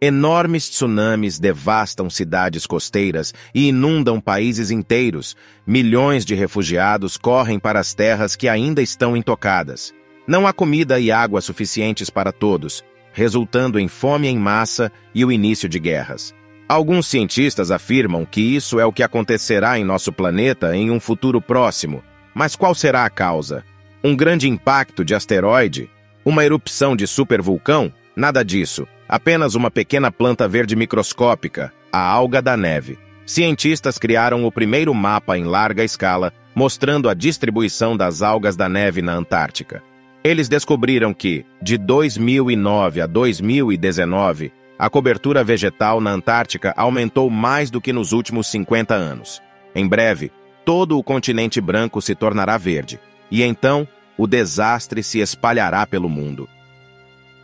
Enormes tsunamis devastam cidades costeiras e inundam países inteiros. Milhões de refugiados correm para as terras que ainda estão intocadas. Não há comida e água suficientes para todos, resultando em fome em massa e o início de guerras. Alguns cientistas afirmam que isso é o que acontecerá em nosso planeta em um futuro próximo. Mas qual será a causa? Um grande impacto de asteroide? Uma erupção de supervulcão? Nada disso. Apenas uma pequena planta verde microscópica, a alga da neve. Cientistas criaram o primeiro mapa em larga escala, mostrando a distribuição das algas da neve na Antártica. Eles descobriram que, de 2009 a 2019, a cobertura vegetal na Antártica aumentou mais do que nos últimos 50 anos. Em breve, todo o continente branco se tornará verde, e então o desastre se espalhará pelo mundo.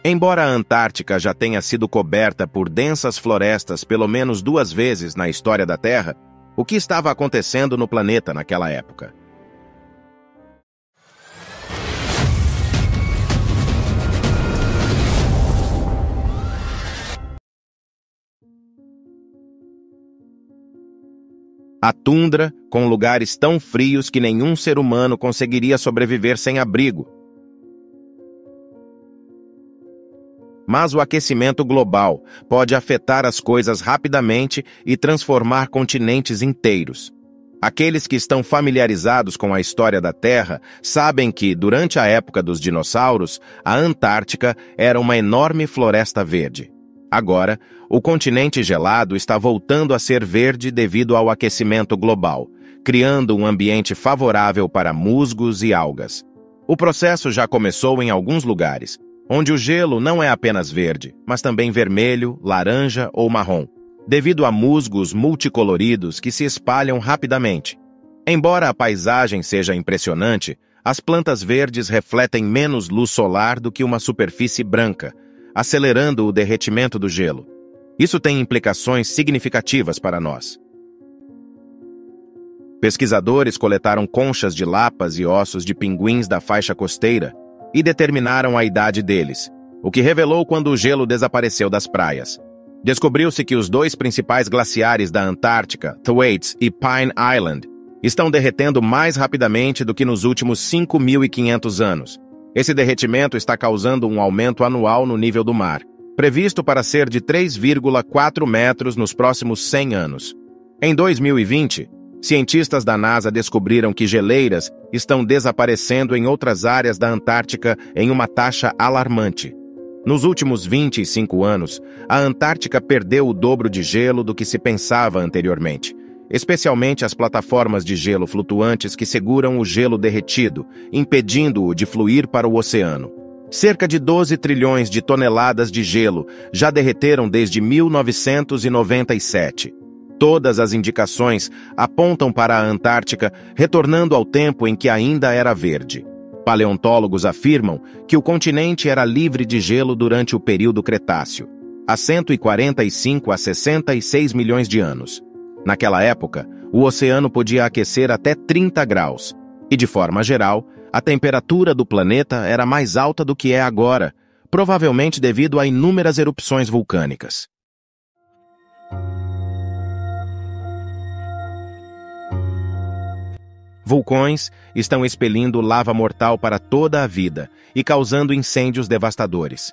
Embora a Antártica já tenha sido coberta por densas florestas pelo menos 2 vezes na história da Terra, o que estava acontecendo no planeta naquela época? A tundra, com lugares tão frios que nenhum ser humano conseguiria sobreviver sem abrigo. Mas o aquecimento global pode afetar as coisas rapidamente e transformar continentes inteiros. Aqueles que estão familiarizados com a história da Terra sabem que, durante a época dos dinossauros, a Antártica era uma enorme floresta verde. Agora, o continente gelado está voltando a ser verde devido ao aquecimento global, criando um ambiente favorável para musgos e algas. O processo já começou em alguns lugares, onde o gelo não é apenas verde, mas também vermelho, laranja ou marrom, devido a musgos multicoloridos que se espalham rapidamente. Embora a paisagem seja impressionante, as plantas verdes refletem menos luz solar do que uma superfície branca, acelerando o derretimento do gelo. Isso tem implicações significativas para nós. Pesquisadores coletaram conchas de lapas e ossos de pinguins da faixa costeira e determinaram a idade deles, o que revelou quando o gelo desapareceu das praias. Descobriu-se que os 2 principais glaciares da Antártica, Thwaites e Pine Island, estão derretendo mais rapidamente do que nos últimos 5.500 anos. Esse derretimento está causando um aumento anual no nível do mar, previsto para ser de 3,4 metros nos próximos 100 anos. Em 2020, cientistas da NASA descobriram que geleiras estão desaparecendo em outras áreas da Antártica em uma taxa alarmante. Nos últimos 25 anos, a Antártica perdeu o dobro de gelo do que se pensava anteriormente, especialmente as plataformas de gelo flutuantes que seguram o gelo derretido, impedindo-o de fluir para o oceano. Cerca de 12 trilhões de toneladas de gelo já derreteram desde 1997. Todas as indicações apontam para a Antártica retornando ao tempo em que ainda era verde. Paleontólogos afirmam que o continente era livre de gelo durante o período Cretáceo, há 145 a 66 milhões de anos. Naquela época, o oceano podia aquecer até 30 graus, e de forma geral, a temperatura do planeta era mais alta do que é agora, provavelmente devido a inúmeras erupções vulcânicas. Vulcões estão expelindo lava mortal para toda a vida e causando incêndios devastadores.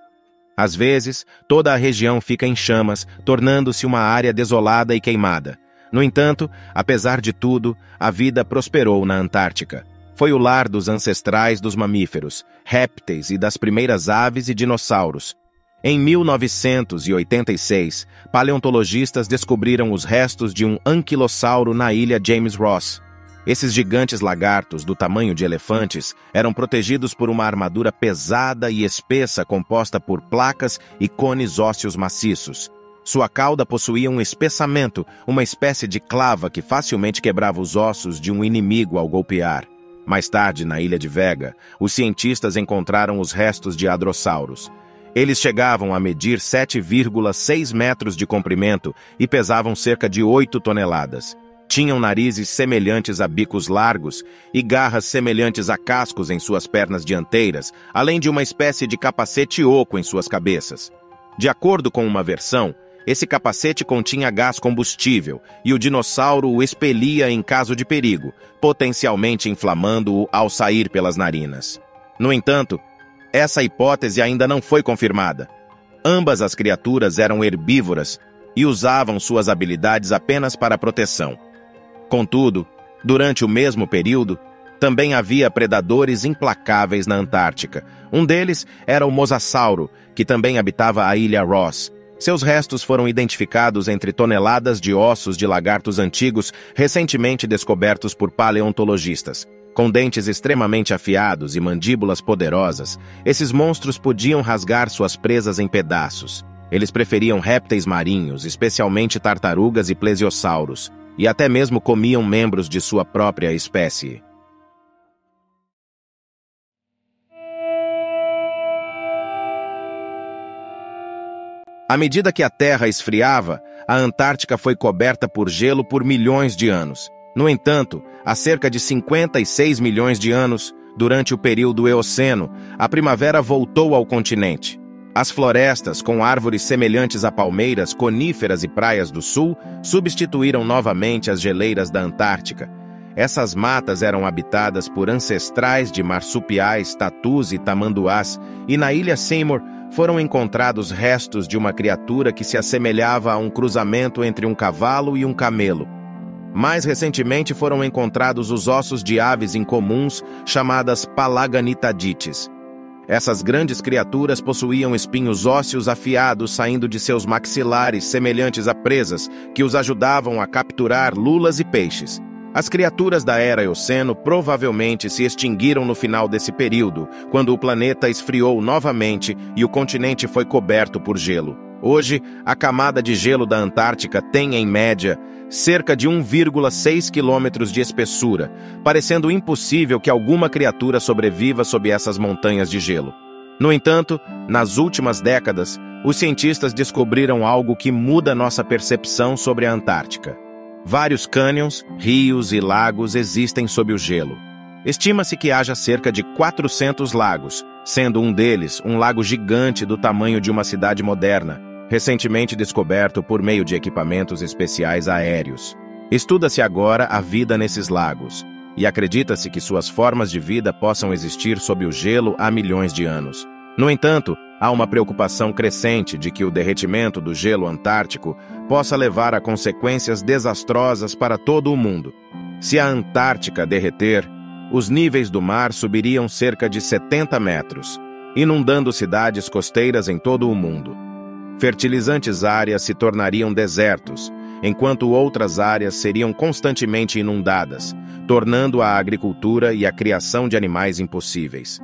Às vezes, toda a região fica em chamas, tornando-se uma área desolada e queimada. No entanto, apesar de tudo, a vida prosperou na Antártica. Foi o lar dos ancestrais dos mamíferos, répteis e das primeiras aves e dinossauros. Em 1986, paleontologistas descobriram os restos de um anquilossauro na ilha James Ross. Esses gigantes lagartos, do tamanho de elefantes, eram protegidos por uma armadura pesada e espessa composta por placas e cones ósseos maciços. Sua cauda possuía um espessamento, uma espécie de clava que facilmente quebrava os ossos de um inimigo ao golpear. Mais tarde, na ilha de Vega, os cientistas encontraram os restos de hadrossauros. Eles chegavam a medir 7,6 metros de comprimento e pesavam cerca de 8 toneladas. Tinham narizes semelhantes a bicos largos e garras semelhantes a cascos em suas pernas dianteiras, além de uma espécie de capacete oco em suas cabeças. De acordo com uma versão, esse capacete continha gás combustível e o dinossauro o expelia em caso de perigo, potencialmente inflamando-o ao sair pelas narinas. No entanto, essa hipótese ainda não foi confirmada. Ambas as criaturas eram herbívoras e usavam suas habilidades apenas para proteção. Contudo, durante o mesmo período, também havia predadores implacáveis na Antártica. Um deles era o Mosasauro, que também habitava a ilha Ross. Seus restos foram identificados entre toneladas de ossos de lagartos antigos recentemente descobertos por paleontologistas. Com dentes extremamente afiados e mandíbulas poderosas, esses monstros podiam rasgar suas presas em pedaços. Eles preferiam répteis marinhos, especialmente tartarugas e plesiosauros, e até mesmo comiam membros de sua própria espécie. À medida que a Terra esfriava, a Antártica foi coberta por gelo por milhões de anos. No entanto, há cerca de 56 milhões de anos, durante o período Eoceno, a primavera voltou ao continente. As florestas, com árvores semelhantes a palmeiras, coníferas e praias do sul, substituíram novamente as geleiras da Antártica. Essas matas eram habitadas por ancestrais de marsupiais, tatus e tamanduás, e na ilha Seymour foram encontrados restos de uma criatura que se assemelhava a um cruzamento entre um cavalo e um camelo. Mais recentemente foram encontrados os ossos de aves incomuns chamadas Palaganitadites. Essas grandes criaturas possuíam espinhos ósseos afiados saindo de seus maxilares semelhantes a presas que os ajudavam a capturar lulas e peixes. As criaturas da era Eoceno provavelmente se extinguiram no final desse período, quando o planeta esfriou novamente e o continente foi coberto por gelo. Hoje, a camada de gelo da Antártica tem, em média, cerca de 1,6 quilômetros de espessura, parecendo impossível que alguma criatura sobreviva sob essas montanhas de gelo. No entanto, nas últimas décadas, os cientistas descobriram algo que muda nossa percepção sobre a Antártica. Vários cânions, rios e lagos existem sob o gelo. Estima-se que haja cerca de 400 lagos, sendo um deles um lago gigante do tamanho de uma cidade moderna, recentemente descoberto por meio de equipamentos especiais aéreos. Estuda-se agora a vida nesses lagos, e acredita-se que suas formas de vida possam existir sob o gelo há milhões de anos. No entanto, há uma preocupação crescente de que o derretimento do gelo antártico possa levar a consequências desastrosas para todo o mundo. Se a Antártica derreter, os níveis do mar subiriam cerca de 70 metros, inundando cidades costeiras em todo o mundo. Fertilizantes áreas se tornariam desertos, enquanto outras áreas seriam constantemente inundadas, tornando a agricultura e a criação de animais impossíveis.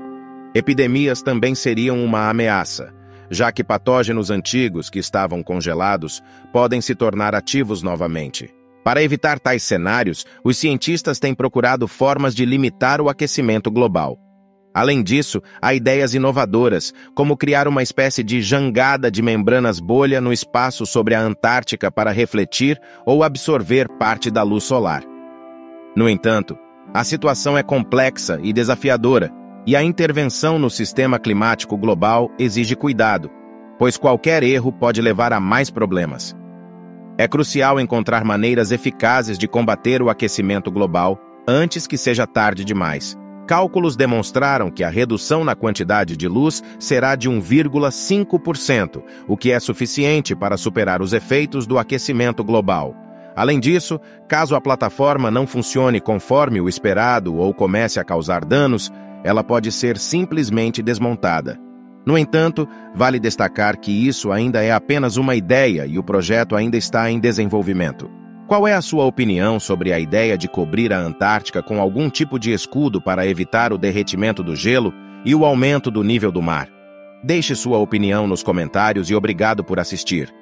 Epidemias também seriam uma ameaça, já que patógenos antigos que estavam congelados podem se tornar ativos novamente. Para evitar tais cenários, os cientistas têm procurado formas de limitar o aquecimento global. Além disso, há ideias inovadoras, como criar uma espécie de jangada de membranas bolha no espaço sobre a Antártica para refletir ou absorver parte da luz solar. No entanto, a situação é complexa e desafiadora, e a intervenção no sistema climático global exige cuidado, pois qualquer erro pode levar a mais problemas. É crucial encontrar maneiras eficazes de combater o aquecimento global antes que seja tarde demais. Cálculos demonstraram que a redução na quantidade de luz será de 1,5%, o que é suficiente para superar os efeitos do aquecimento global. Além disso, caso a plataforma não funcione conforme o esperado ou comece a causar danos, ela pode ser simplesmente desmontada. No entanto, vale destacar que isso ainda é apenas uma ideia e o projeto ainda está em desenvolvimento. Qual é a sua opinião sobre a ideia de cobrir a Antártica com algum tipo de escudo para evitar o derretimento do gelo e o aumento do nível do mar? Deixe sua opinião nos comentários e obrigado por assistir.